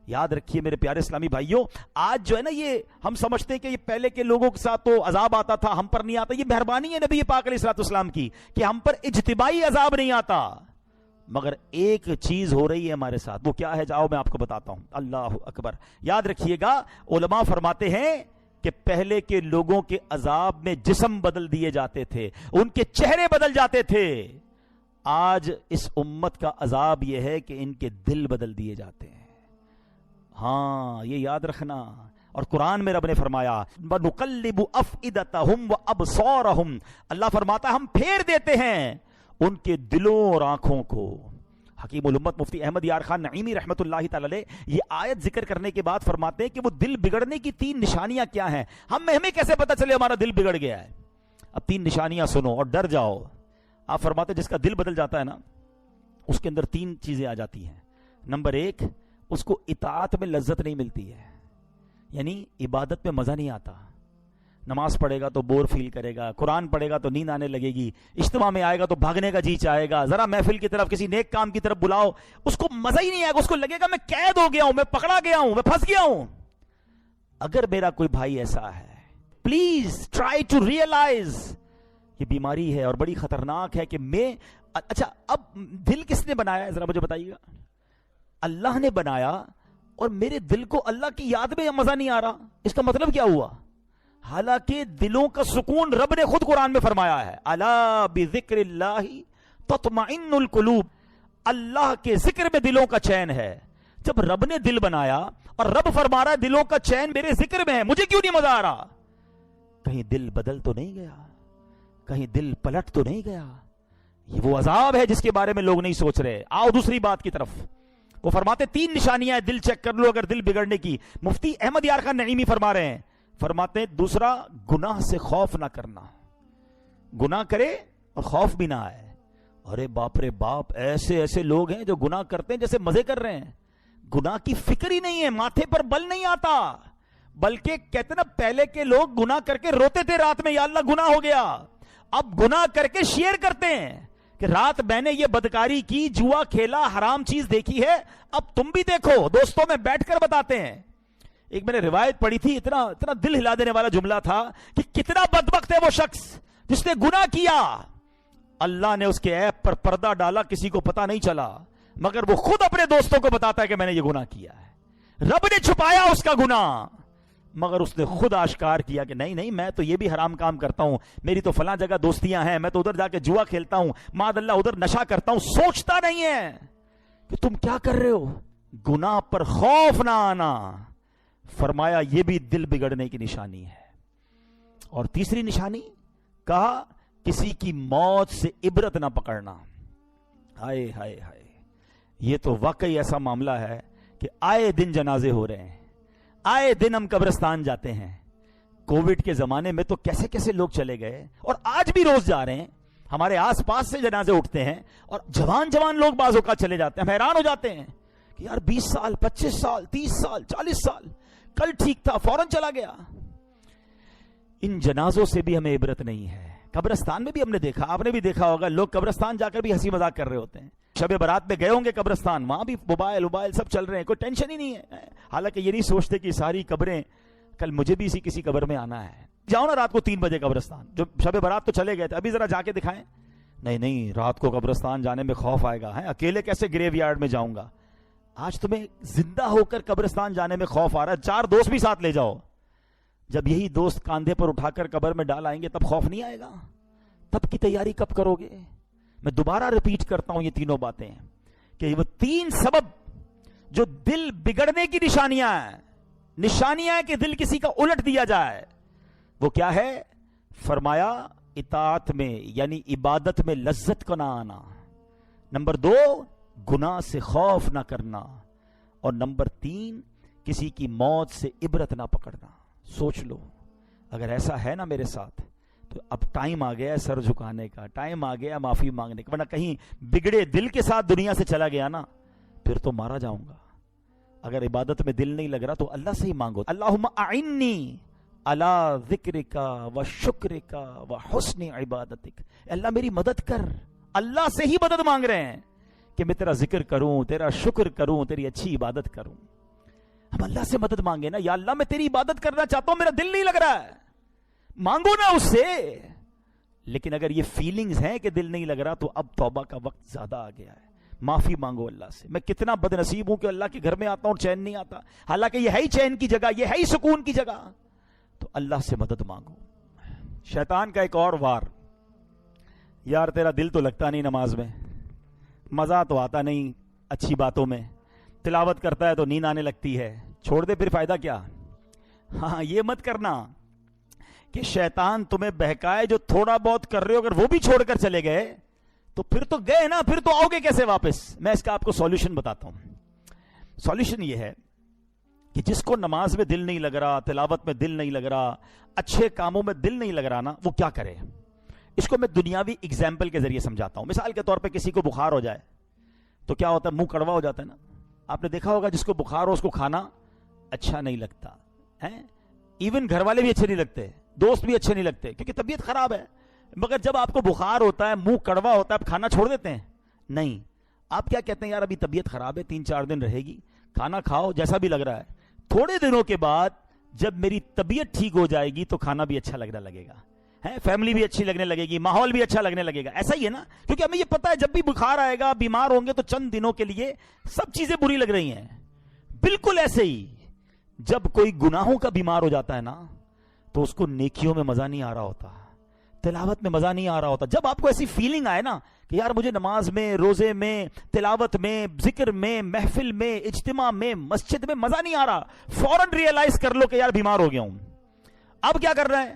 یاد رکھیے میرے پیارے اسلامی بھائیوں, آج جو ہے نا یہ ہم سمجھتے ہیں کہ یہ پہلے کے لوگوں کے ساتھ تو عذاب آتا تھا, ہم پر نہیں آتا. یہ مہربانی ہے نبی پاک علیہ السلام کی کہ ہم پر اجتماعی عذاب نہیں آتا. مگر ایک چیز ہو رہی ہے ہمارے ساتھ, وہ کیا ہے؟ جاؤ میں آپ کو بتاتا ہوں. اللہ اکبر. یاد رکھیے گا, علماء فرماتے ہیں کہ پہلے کے لوگوں کے عذاب میں جسم بدل دیے جاتے تھے, ان کے چہرے بدل جاتے تھے. آج اس امت کا عذاب یہ ہے کہ ان کے دل بدل دیے جاتے ہیں. ہاں یہ یاد رکھنا. اور قرآن میں رب نے فرمایا وَنُقَلِّبُ أَفْئِدَتَهُمْ وَأَبْصَارَهُمْ, اللہ فرماتا ہم پھیر دیتے ہیں ان کے دلوں اور آنکھوں کو. حکیم الامت مفتی احمد یار خان نعیمی رحمت اللہ تعالی علیہ یہ آیت ذکر کرنے کے بعد فرماتے ہیں کہ وہ دل بگڑنے کی 3 نشانیاں کیا ہیں. ہمیں کیسے پتہ چلے ہمارا دل بگڑ گیا ہے؟ اب 3 نشانیاں سنو اور ڈر جاؤ. آپ فرماتے ہیں جس کا دل بدل جاتا ہے نا, اس کے اندر 3 چیزیں آ جاتی ہیں. نمبر 1, اس کو اطاعت میں لذت نہیں ملتی ہے, یعنی عبادت میں مزہ نہیں آتا. نماز پڑھے گا تو بور فیل کرے گا, قرآن پڑھے گا تو نیند آنے لگے گی, اجتماع میں آئے گا تو بھاگنے کا جی چاہے گا, ذرا محفل کی طرف کسی نیک کام کی طرف بلاؤ اس کو مزہ ہی نہیں آئے گا, اس کو لگے گا میں قید ہو گیا ہوں, میں پکڑا گیا ہوں, میں پھنس گیا ہوں. اگر میرا کوئی بھائی ایسا ہے, پلیز ٹرائی ٹو ریئلائز یہ بیماری ہے اور بڑی خطرناک ہے کہ میں, اچھا اب دل کس نے بنایا ہے ذرا مجھے بتائیے گا؟ اللہ نے بنایا, اور میرے دل کو اللہ کی یاد میں مزہ نہیں آ رہا, اس کا مطلب کیا ہوا؟ حالانکہ دلوں کا سکون رب نے خود قرآن میں فرمایا ہے, الا بذکر اللہ تطمئن القلوب, اللہ کے ذکر میں دلوں کا چین ہے. جب رب نے دل بنایا اور رب فرما رہا ہے دلوں کا چین میرے ذکر میں ہے, مجھے کیوں نہیں مزہ آ رہا؟ کہیں دل بدل تو نہیں گیا, کہیں دل پلٹ تو نہیں گیا؟ یہ وہ عذاب ہے جس کے بارے میں لوگ نہیں سوچ رہے. آؤ دوسری بات کی طرف. وہ فرماتے 3 نشانیاں دل چیک کر لو اگر دل بگڑنے کی. مفتی احمد یار خان نعیمی فرما رہے ہیں, فرماتے ہیں دوسرا, گناہ سے خوف نہ کرنا. گناہ کرے اور خوف بھی نہ آئے. ارے باپ رے باپ, ایسے ایسے لوگ ہیں جو گناہ کرتے ہیں جیسے مزے کر رہے ہیں, گناہ کی فکر ہی نہیں ہے, ماتھے پر بل نہیں آتا. بلکہ کہتے نا پہلے کے لوگ گناہ کر کے روتے تھے رات میں, یا اللہ گناہ ہو گیا. اب گناہ کر کے شیئر کرتے ہیں کہ رات میں نے یہ بدکاری کی, جوا کھیلا, حرام چیز دیکھی ہے, اب تم بھی دیکھو. دوستوں میں بیٹھ کر بتاتے ہیں. ایک میں نے روایت پڑھی تھی, اتنا دل ہلا دینے والا جملہ تھا کہ کتنا بدبخت ہے وہ شخص جس نے گناہ کیا, اللہ نے اس کے عیب پر پردہ ڈالا, کسی کو پتا نہیں چلا, مگر وہ خود اپنے دوستوں کو بتاتا ہے کہ میں نے یہ گناہ کیا ہے. رب نے چھپایا اس کا گناہ, مگر اس نے خود آشکار کیا کہ نہیں میں تو یہ بھی حرام کام کرتا ہوں, میری تو فلاں جگہ دوستیاں ہیں, میں تو ادھر جا کے جوا کھیلتا ہوں, معاذ اللہ ادھر نشہ کرتا ہوں. سوچتا نہیں ہے کہ تم کیا کر رہے ہو. گناہ پر خوف نہ آنا, فرمایا یہ بھی دل بگڑنے کی نشانی ہے. اور تیسری نشانی کہا کسی کی موت سے عبرت نہ پکڑنا. ہائے ہائے ہائے, یہ تو واقعی ایسا معاملہ ہے کہ آئے دن جنازے ہو رہے ہیں, آئے دن ہم قبرستان جاتے ہیں. کووڈ کے زمانے میں تو کیسے کیسے لوگ چلے گئے, اور آج بھی روز جا رہے ہیں. ہمارے آس پاس سے جنازے اٹھتے ہیں, اور جوان لوگ بعض اوقات چلے جاتے ہیں. ہم حیران ہو جاتے ہیں کہ یار 20 سال 25 سال 30 سال 40 سال, کل ٹھیک تھا, فوراً چلا گیا. ان جنازوں سے بھی ہمیں عبرت نہیں ہے. قبرستان میں بھی ہم نے دیکھا, آپ نے بھی دیکھا ہوگا, لوگ قبرستان جا کر بھی ہنسی مذاق کر رہے ہوتے ہیں. شب برات میں گئے ہوں گے قبرستان, وہاں بھی موبائل سب چل رہے ہیں, کوئی ٹینشن ہی نہیں ہے. حالانکہ یہ نہیں سوچتے کہ ساری قبریں, کل مجھے بھی کسی قبر میں آنا ہے. جاؤ نا رات کو 3 بجے قبرستان, جو شب برات تو چلے گئے تھے, ابھی ذرا جا کے دکھائیں. نہیں رات کو قبرستان جانے میں خوف آئے گا, اکیلے کیسے گریو یارڈ میں جاؤں گا. آج تمہیں زندہ ہو کر قبرستان جانے میں خوف آ رہا ہے, 4 دوست بھی ساتھ لے جاؤ. جب یہی دوست کاندھے پر اٹھا کر قبر میں ڈال آئیں گے تب خوف نہیں آئے گا. تب کی تیاری کب کرو گے؟ میں دوبارہ ریپیٹ کرتا ہوں یہ تینوں باتیں کہ وہ 3 سبب جو دل بگڑنے کی نشانیاں ہیں کہ دل کسی کا الٹ دیا جائے, وہ کیا ہے؟ فرمایا اطاعت میں یعنی عبادت میں لذت کو نہ آنا, نمبر 2 گناہ سے خوف نہ کرنا, اور نمبر 3 کسی کی موت سے عبرت نہ پکڑنا. سوچ لو, اگر ایسا ہے نا میرے ساتھ تو اب ٹائم آ گیا ہے سر جھکانے کا, ٹائم آ گیا معافی مانگنے کا. ورنہ کہیں بگڑے دل کے ساتھ دنیا سے چلا گیا نا, پھر تو مارا جاؤں گا. اگر عبادت میں دل نہیں لگ رہا تو اللہ سے ہی مانگو, اللہم اعنی علی ذکرک و شکرک و حسن عبادتک, اللہ میری مدد کر. اللہ سے ہی مدد مانگ رہے ہیں کہ میں تیرا ذکر کروں, تیرا شکر کروں, تیری اچھی عبادت کروں. ہم اللہ سے مدد مانگے نا, یا اللہ میں تیری عبادت کرنا چاہتا ہوں, میرا دل نہیں لگ رہا ہے, مانگو نا اس سے. لیکن اگر یہ فیلنگز ہیں کہ دل نہیں لگ رہا تو اب توبہ کا وقت زیادہ آ گیا ہے. معافی مانگو اللہ سے. میں کتنا بد نصیب ہوں کہ اللہ کے گھر میں آتا ہوں چین نہیں آتا, حالانکہ یہ ہے ہی چین کی جگہ, یہ ہے ہی سکون کی جگہ. تو اللہ سے مدد مانگو. شیطان کا ایک اور وار, یار تیرا دل تو لگتا نہیں نماز میں, مزہ تو آتا نہیں اچھی باتوں میں, تلاوت کرتا ہے تو نیند آنے لگتی ہے, چھوڑ دے پھر فائدہ کیا. ہاں یہ مت کرنا کہ شیطان تمہیں بہکائے, جو تھوڑا بہت کر رہے ہو اگر وہ بھی چھوڑ کر چلے گئے تو پھر تو گئے نا, پھر تو آؤ گے کیسے واپس. میں اس کا آپ کو سولوشن بتاتا ہوں. سولوشن یہ ہے کہ جس کو نماز میں دل نہیں لگ رہا, تلاوت میں دل نہیں لگ رہا, اچھے کاموں میں دل نہیں لگ رہا نا, وہ کیا کرے. اس کو میں دنیاوی اگزامپل کے ذریعے سمجھاتا ہوں. مثال کے طور پہ کسی کو بخار ہو جائے تو کیا ہوتا ہے, منہ کڑوا ہو جاتا ہے نا. آپ نے دیکھا ہوگا جس کو بخار ہو اس کو کھانا اچھا نہیں لگتا ہے, ایون گھر والے بھی اچھے نہیں لگتے, دوست بھی اچھے نہیں لگتے, کیونکہ طبیعت خراب ہے. مگر جب آپ کو بخار ہوتا ہے, منہ کڑوا ہوتا ہے, آپ کھانا چھوڑ دیتے ہیں؟ نہیں. آپ کیا کہتے ہیں, یار ابھی طبیعت خراب ہے, 3-4 دن رہے گی, کھانا کھاؤ جیسا بھی لگ رہا ہے, تھوڑے دنوں کے بعد جب میری طبیعت ٹھیک ہو جائے گی تو کھانا بھی اچھا لگنے لگے گا, فیملی بھی اچھی لگنے لگے گی, ماحول بھی اچھا لگنے لگے گا. ایسا ہی ہے نا, کیونکہ ہمیں یہ پتا ہے جب بھی بخار آئے گا, بیمار ہوں گے تو چند دنوں کے لیے سب چیزیں بری لگ رہی ہیں. بالکل ایسے ہی جب کوئی گناہوں کا بیمار ہو جاتا ہے نا تو اس کو نیکیوں میں مزہ نہیں آ رہا ہوتا, تلاوت میں مزہ نہیں آ رہا ہوتا. جب آپ کو ایسی فیلنگ آئے نا کہ یار مجھے نماز میں, روزے میں, تلاوت میں, ذکر میں, محفل میں, اجتماع میں, مسجد میں مزہ نہیں آ رہا, فوراً ریئلائز کر لو کہ یار بیمار ہو گیا ہوں. اب کیا کرنا ہے؟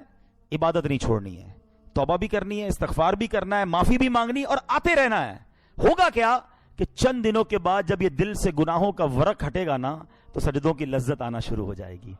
عبادت نہیں چھوڑنی ہے, توبہ بھی کرنی ہے, استغفار بھی کرنا ہے, معافی بھی مانگنی اور آتے رہنا ہے. ہوگا کیا کہ چند دنوں کے بعد جب یہ دل سے گناہوں کا ورق ہٹے گا نا تو سجدوں کی لذت آنا شروع ہو جائے گی.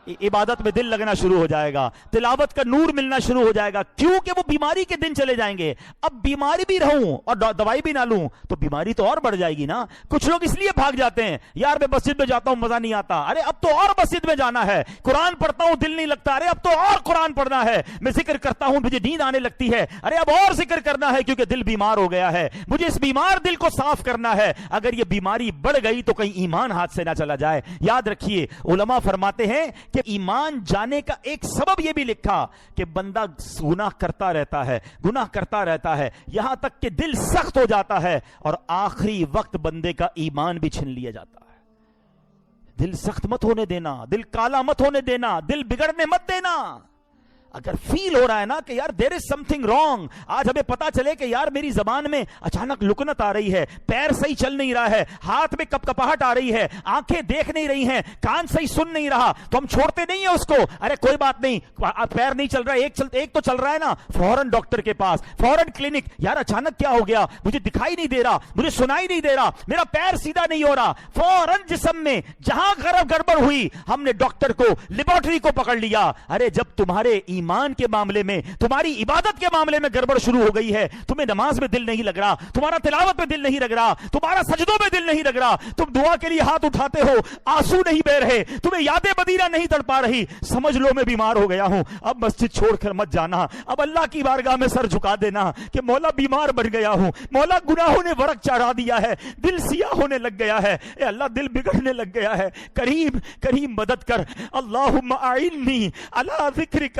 عبادت میں دل لگنا شروع ہو جائے گا, تلاوت کا نور ملنا شروع ہو جائے گا. کیونکہ وہ بیماری کے دن چلے جائیں گے. اب بیماری بھی رہوں اور دوائی بھی نہ لوں تو بیماری تو اور بڑھ جائے گی نا. کچھ لوگ اس لیے بھاگ جاتے ہیں, یار میں مسجد میں جاتا ہوں مزہ نہیں آتا, ارے اب تو اور مسجد میں جانا ہے. قرآن پڑھتا ہوں دل نہیں لگتا, ارے اب تو اور قرآن پڑھنا ہے. میں ذکر کرتا ہوں مجھے نیند آنے لگتی ہے, ارے اب اور ذکر کرنا ہے کیونکہ دل بیمار ہو گیا ہے. مجھے اس بیمار دل کو صاف کرنا ہے. اگر یہ بیماری بڑھ گئی تو کہیں ایمان ہاتھ سے نہ چلا جائے. یاد رکھیے علماء فرماتے ہیں کہ ایمان جانے کا ایک سبب یہ بھی لکھا کہ بندہ گناہ کرتا رہتا ہے, گناہ کرتا رہتا ہے یہاں تک کہ دل سخت ہو جاتا ہے اور آخری وقت بندے کا ایمان بھی چھین لیا جاتا ہے. دل سخت مت ہونے دینا, دل کالا مت ہونے دینا, دل بگڑنے مت دینا. اگر فیل ہو رہا ہے نا کہ یار دیر از سم تھنگ رانگ, آج ہمیں پتا چلے کہ یار میری زبان میں اچانک لکنت آ رہی ہے, پیر صحیح چل نہیں رہا ہے, ہاتھ میں کپ کپاہٹ آ رہی ہے, آنکھیں دیکھ نہیں رہی ہیں, کان صحیح سن نہیں رہا, تو ہم چھوڑتے نہیں ہیں اس کو. ارے کوئی بات نہیں, پیر نہیں چل رہا ہے, ایک تو چل رہا ہے نا, فوراً ڈاکٹر کے پاس, فوراً کلینک. یار اچانک کیا ہو گیا, مجھے دکھائی نہیں دے رہا, مجھے سنائی نہیں دے رہا, میرا پیر سیدھا نہیں ہو رہا. فوراً جسم میں جہاں گڑبڑ ہوئی ہم نے ڈاکٹر کو, لیبارٹری کو پکڑ لیا. ارے جب تمہارے ایمان کے معاملے میں, تمہاری عبادت کے معاملے میں گڑبڑ شروع ہو گئی ہے, تمہیں نماز میں دل نہیں لگ رہا, تمہارا تلاوت میں دل نہیں لگ رہا, تمہارا سجدوں میں دل نہیں لگ رہا, تم دعا کے لیے ہاتھ اٹھاتے ہو آنسو نہیں بہ رہے, تمہیں یادیں مدینہ نہیں تڑپا رہی, سمجھ لو میں بیمار ہو گیا ہوں. اب مسجد چھوڑ کر مت جانا, اب اللہ کی بارگاہ میں سر جھکا دینا کہ مولا بیمار بن گیا ہوں, مولا گناہوں نے ورق چڑھا دیا ہے, دل سیاہ ہونے لگ گیا ہے, اے اللہ دل بگڑنے لگ گیا ہے, کریم کریم مدد کر. اللہم اعنی علی ذکرک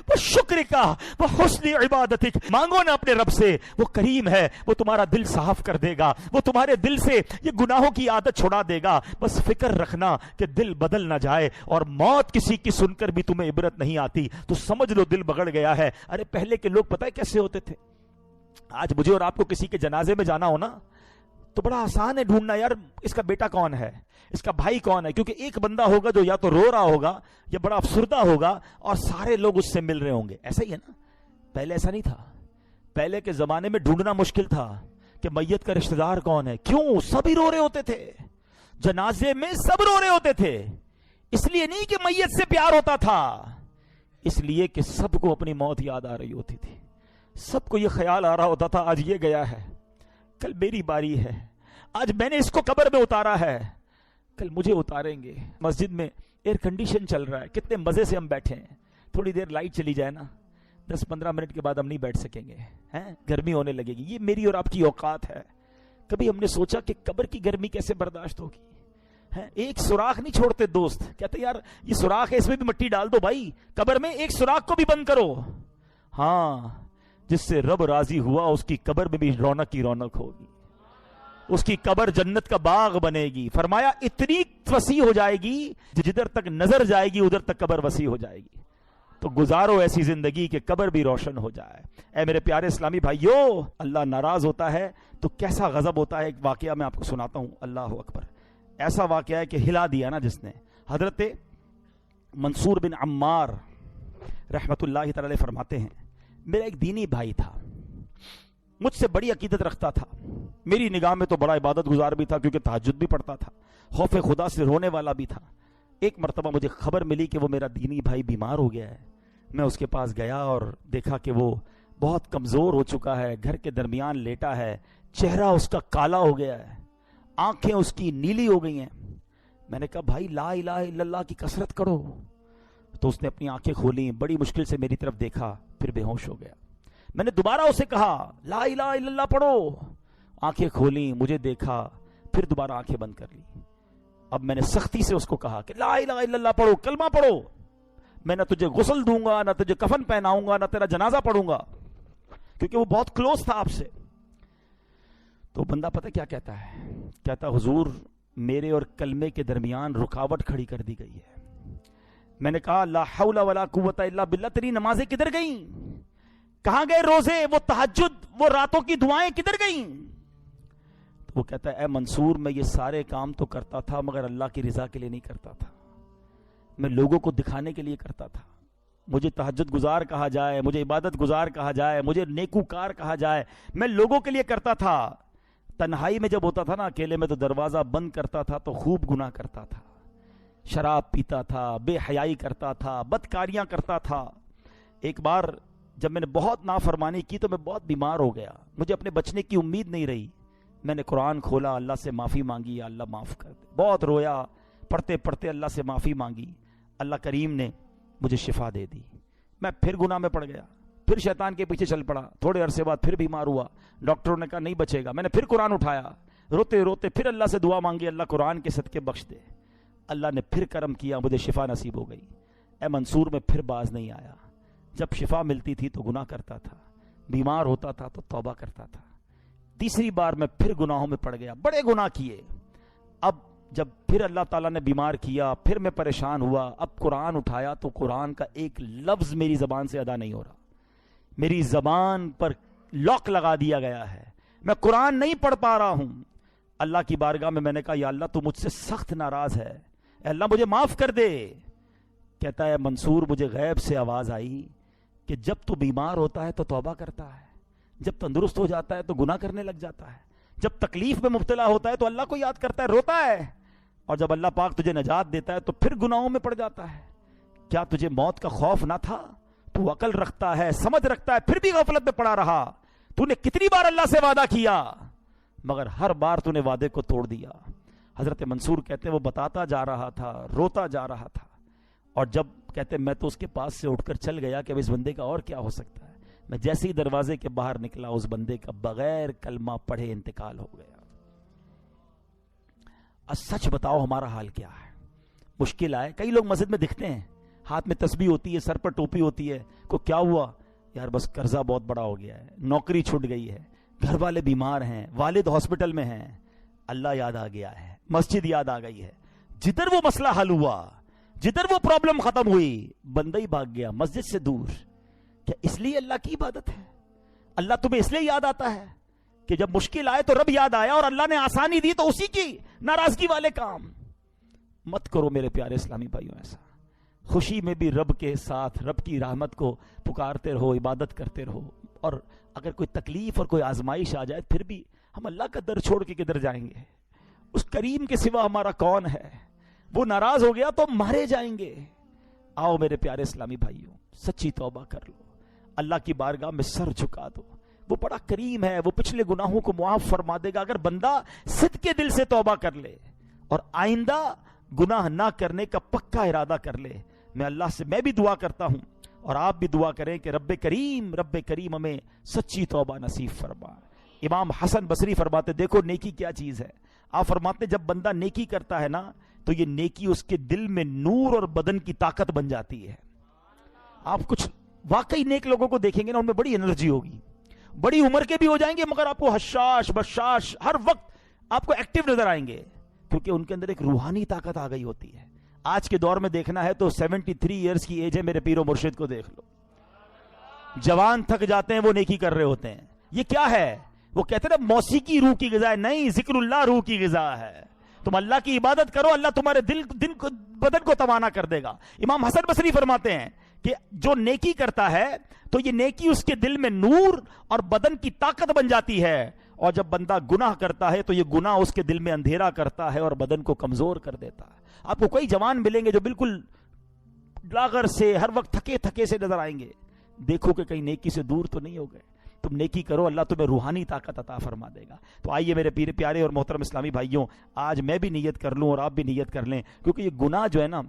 و شکرک و حسن عبادتک. مانگو نا اپنے رب سے, وہ کریم ہے, وہ تمہارا دل صاف کر دے گا, وہ تمہارے دل سے یہ گناہوں کی عادت چھڑا دے گا. بس فکر رکھنا کہ دل بدل نہ جائے, اور موت کسی کی سن کر بھی تمہیں عبرت نہیں آتی تو سمجھ لو دل بگڑ گیا ہے. ارے پہلے کے لوگ پتہ ہے کیسے ہوتے تھے؟ آج مجھے اور آپ کو کسی کے جنازے میں جانا ہو نا تو بڑا آسان ہے ڈھونڈنا, یار اس کا بیٹا کون ہے, اس کا بھائی کون ہے, کیونکہ ایک بندہ ہوگا جو یا تو رو رہا ہوگا یا بڑا افسردہ ہوگا اور سارے لوگ اس سے مل رہے ہوں گے. ایسا ہی ہے نا, پہلے ایسا نہیں تھا. پہلے کے زمانے میں ڈھونڈنا مشکل تھا کہ میت کا رشتہ دار کون ہے. کیوں؟ سبھی رو رہے ہوتے تھے, جنازے میں سب رو رہے ہوتے تھے. اس لیے نہیں کہ میت سے پیار ہوتا تھا, اس لیے کہ سب کو اپنی موت یاد آ رہی ہوتی تھی, سب کو یہ خیال آ رہا ہوتا تھا آج یہ گیا ہے, کل میری باری ہے, آج میں نے اس کو قبر میں اتارا ہے, کل مجھے اتاریں گے. مسجد میں ایئر کنڈیشن چل رہا ہے, کتنے مزے سے ہم بیٹھے ہیں, تھوڑی دیر لائٹ چلی جائے نا 10-15 منٹ کے بعد ہم نہیں بیٹھ سکیں گے, گرمی ہونے لگے گی. یہ میری اور آپ کی اوقات ہے. کبھی ہم نے سوچا کہ قبر کی گرمی کیسے برداشت ہوگی؟ ایک سوراخ نہیں چھوڑتے دوست, کہتے یار یہ سوراخ ہے اس میں بھی مٹی ڈال دو بھائی, قبر میں ایک سوراخ کو بھی بند کرو. ہاں, جس سے رب راضی ہوا اس کی قبر میں بھی رونق کی رونق ہوگی, اس کی قبر جنت کا باغ بنے گی. فرمایا اتنی وسیع ہو جائے گی جدھر تک نظر جائے گی ادھر تک قبر وسیع ہو جائے گی. تو گزارو ایسی زندگی کہ قبر بھی روشن ہو جائے. اے میرے پیارے اسلامی بھائیو, اللہ ناراض ہوتا ہے تو کیسا غضب ہوتا ہے. ایک واقعہ میں آپ کو سناتا ہوں, اللہ اکبر. ایسا واقعہ ہے کہ ہلا دیا نا جس نے. حضرت منصور بن عمار رحمت اللہ تعالی فرماتے ہیں, میرا ایک دینی بھائی تھا, مجھ سے بڑی عقیدت رکھتا تھا, میری نگاہ میں تو بڑا عبادت گزار بھی تھا کیونکہ تہجد بھی پڑھتا تھا, خوف خدا سے رونے والا بھی تھا. ایک مرتبہ مجھے خبر ملی کہ وہ میرا دینی بھائی بیمار ہو گیا ہے. میں اس کے پاس گیا اور دیکھا کہ وہ بہت کمزور ہو چکا ہے, گھر کے درمیان لیٹا ہے, چہرہ اس کا کالا ہو گیا ہے, آنکھیں اس کی نیلی ہو گئی ہیں. میں نے کہا بھائی لا الہ الا اللہ کی کثرت کرو. تو اس نے اپنی آنکھیں کھولیں, بڑی مشکل سے میری طرف دیکھا, پھر بے ہوش ہو گیا. میں نے دوبارہ اسے کہا لا الہ الا اللہ پڑھو, آنکھیں کھولیں, مجھے دیکھا, پھر دوبارہ آنکھیں بند کر لی. اب میں نے سختی سے اس کو کہا کہ لا الہ الا اللہ پڑھو, کلمہ پڑھو, میں نہ تجھے غسل دوں گا, نہ تجھے کفن پہناؤں گا, نہ تیرا جنازہ پڑھوں گا, کیونکہ وہ بہت کلوز تھا آپ سے. تو بندہ پتہ کیا کہتا ہے, کہتا حضور میرے اور کلمے کے درمیان رکاوٹ کھڑی کر دی گئی ہے. میں نے کہا لا حول ولا قوت الا باللہ, تیری نمازیں کدھر گئیں, کہاں گئے روزے, وہ تہجد, وہ راتوں کی دعائیں کدھر گئیں؟ تو وہ کہتا ہے اے منصور میں یہ سارے کام تو کرتا تھا مگر اللہ کی رضا کے لیے نہیں کرتا تھا, میں لوگوں کو دکھانے کے لیے کرتا تھا. مجھے تہجد گزار کہا جائے, مجھے عبادت گزار کہا جائے, مجھے نیکوکار کہا جائے, میں لوگوں کے لیے کرتا تھا. تنہائی میں جب ہوتا تھا نا, اکیلے میں, تو دروازہ بند کرتا تھا تو خوب گناہ کرتا تھا. شراب پیتا تھا، بے حیائی کرتا تھا، بدکاریاں کرتا تھا. ایک بار جب میں نے بہت نافرمانی کی تو میں بہت بیمار ہو گیا، مجھے اپنے بچنے کی امید نہیں رہی. میں نے قرآن کھولا، اللہ سے معافی مانگی، یا اللہ معاف کر دے. بہت رویا، پڑھتے پڑھتے اللہ سے معافی مانگی. اللہ کریم نے مجھے شفا دے دی. میں پھر گناہ میں پڑ گیا، پھر شیطان کے پیچھے چل پڑا. تھوڑے عرصے بعد پھر بیمار ہوا، ڈاکٹروں نے کہا نہیں بچے گا. میں نے پھر قرآن اٹھایا، روتے روتے پھر اللہ سے دعا مانگی، اللہ قرآن کے صدقے بخش دے. اللہ نے پھر کرم کیا، مجھے شفا نصیب ہو گئی. اے منصور میں پھر باز نہیں آیا. جب شفا ملتی تھی تو گناہ کرتا تھا، بیمار ہوتا تھا تو توبہ کرتا تھا. تیسری بار میں پھر گناہوں میں پڑ گیا، بڑے گناہ کیے. اب جب پھر اللہ تعالیٰ نے بیمار کیا، پھر میں پریشان ہوا. اب قرآن اٹھایا تو قرآن کا ایک لفظ میری زبان سے ادا نہیں ہو رہا. میری زبان پر لاک لگا دیا گیا ہے، میں قرآن نہیں پڑھ پا رہا ہوں. اللہ کی بارگاہ میں نے کہا یا اللہ تو مجھ سے سخت ناراض ہے، اے اللہ مجھے معاف کر دے. کہتا ہے منصور مجھے غیب سے آواز آئی کہ جب تو بیمار ہوتا ہے تو توبہ کرتا ہے، جب تندرست ہو جاتا ہے تو گناہ کرنے لگ جاتا ہے، جب تکلیف میں مبتلا ہوتا ہے تو اللہ کو یاد کرتا ہے، روتا ہے، اور جب اللہ پاک تجھے نجات دیتا ہے تو پھر گناہوں میں پڑ جاتا ہے. کیا تجھے موت کا خوف نہ تھا؟ تو عقل رکھتا ہے، سمجھ رکھتا ہے، پھر بھی غفلت میں پڑا رہا. تو نے کتنی بار اللہ سے وعدہ کیا مگر ہر بار تو نے وعدے کو توڑ دیا. حضرت منصور کہتے ہیں وہ بتاتا جا رہا تھا، روتا جا رہا تھا، اور جب کہتے میں تو اس کے پاس سے اٹھ کر چل گیا کہ اب اس بندے کا اور کیا ہو سکتا ہے. میں جیسے ہی دروازے کے باہر نکلا اس بندے کا بغیر کلمہ پڑھے انتقال ہو گیا. سچ بتاؤ ہمارا حال کیا ہے؟ مشکل آئے. کئی لوگ مسجد میں دکھتے ہیں، ہاتھ میں تسبیح ہوتی ہے، سر پر ٹوپی ہوتی ہے، کو کیا ہوا یار بس قرضہ بہت بڑا ہو گیا ہے، نوکری چھوٹ گئی ہے، گھر والے بیمار ہیں، والد ہاسپٹل میں ہیں. اللہ یاد آ گیا ہے، مسجد یاد آ گئی ہے. جدھر وہ مسئلہ حل ہوا، جدھر وہ پرابلم ختم ہوئی، بندہ ہی بھاگ گیا مسجد سے دور. کیا اس لیے اللہ کی عبادت ہے؟ اللہ تمہیں اس لیے یاد آتا ہے کہ جب مشکل آئے تو رب یاد آیا اور اللہ نے آسانی دی تو اسی کی ناراضگی والے کام مت کرو میرے پیارے اسلامی بھائیوں. ایسا خوشی میں بھی رب کے ساتھ رب کی رحمت کو پکارتے رہو، عبادت کرتے رہو. اور اگر کوئی تکلیف اور کوئی آزمائش آ جائے پھر بھی ہم اللہ کا در چھوڑ کے کدھر جائیں گے؟ اس کریم کے سوا ہمارا کون ہے؟ وہ ناراض ہو گیا تو مارے جائیں گے. آؤ میرے پیارے اسلامی بھائیوں، سچی توبہ کر لو، اللہ کی بارگاہ میں سر جھکا دو. وہ بڑا کریم ہے، وہ پچھلے گناہوں کو معاف فرما دے گا اگر بندہ صدق کے دل سے توبہ کر لے اور آئندہ گناہ نہ کرنے کا پکا ارادہ کر لے. میں اللہ سے میں بھی دعا کرتا ہوں اور آپ بھی دعا کریں کہ رب کریم ہمیں سچی توبہ نصیب فرما. امام حسن بصری فرماتے دیکھو نیکی کیا چیز ہے. آپ فرماتے جب بندہ نیکی کرتا ہے نا تو یہ نیکی اس کے دل میں نور اور بدن کی طاقت بن جاتی ہے. آپ کچھ واقعی نیک لوگوں کو دیکھیں گے نا، ان میں بڑی انرجی ہوگی، بڑی عمر کے بھی ہو جائیں گے مگر آپ کو حشاش بشاش ہر وقت آپ کو ایکٹیو نظر آئیں گے، کیونکہ ان کے اندر ایک روحانی طاقت آ گئی ہوتی ہے. آج کے دور میں دیکھنا ہے تو 73 ایئرز کی ایج ہے، میرے پیر و مرشد کو دیکھ لو، جوان تھک جاتے ہیں وہ نیکی کر رہے ہوتے ہیں. یہ کیا ہے؟ وہ کہتے ہیں نا موسیقی روح کی غذا ہے. نہیں، ذکر اللہ روح کی غذا ہے. تم اللہ کی عبادت کرو، اللہ تمہارے دل کو بدن کو توانا کر دے گا. امام حسن بصری فرماتے ہیں کہ جو نیکی کرتا ہے تو یہ نیکی اس کے دل میں نور اور بدن کی طاقت بن جاتی ہے، اور جب بندہ گناہ کرتا ہے تو یہ گناہ اس کے دل میں اندھیرا کرتا ہے اور بدن کو کمزور کر دیتا ہے. آپ کو کئی جوان ملیں گے جو بالکل لاغر سے ہر وقت تھکے تھکے سے نظر آئیں گے. دیکھو کہ کہیں نیکی سے دور تو نہیں ہو گئے. تم نیکی کرو، اللہ تمہیں روحانی طاقت عطا فرما دے گا. تو آئیے میرے پیارے اور محترم اسلامی بھائیوں، آج میں بھی نیت کر لوں اور آپ بھی نیت کر لیں، کیونکہ یہ گناہ جو ہے نا،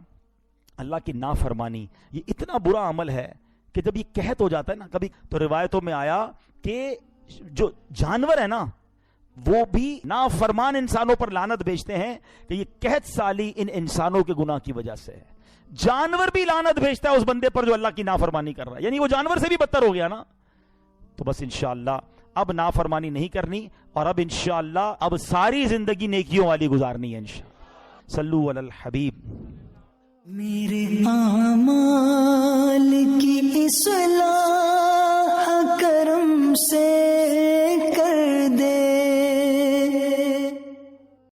اللہ کی نافرمانی، یہ اتنا برا عمل ہے کہ جب یہ قحط ہو جاتا ہے نا، کبھی تو روایتوں میں آیا کہ جو جانور ہے نا وہ بھی نافرمان انسانوں پر لعنت بھیجتے ہیں کہ یہ قحط سالی ان انسانوں کے گناہ کی وجہ سے ہے. جانور بھی لعنت بھیجتا ہے اس بندے پر جو اللہ کی نافرمانی کر رہا ہے، یعنی وہ جانور سے بھی بدتر ہو گیا نا. تو بس انشاءاللہ اب نافرمانی نہیں کرنی، اور اب انشاءاللہ اب ساری زندگی نیکیوں والی گزارنی ہے انشاءاللہ. صلو علی الحبیب. میرے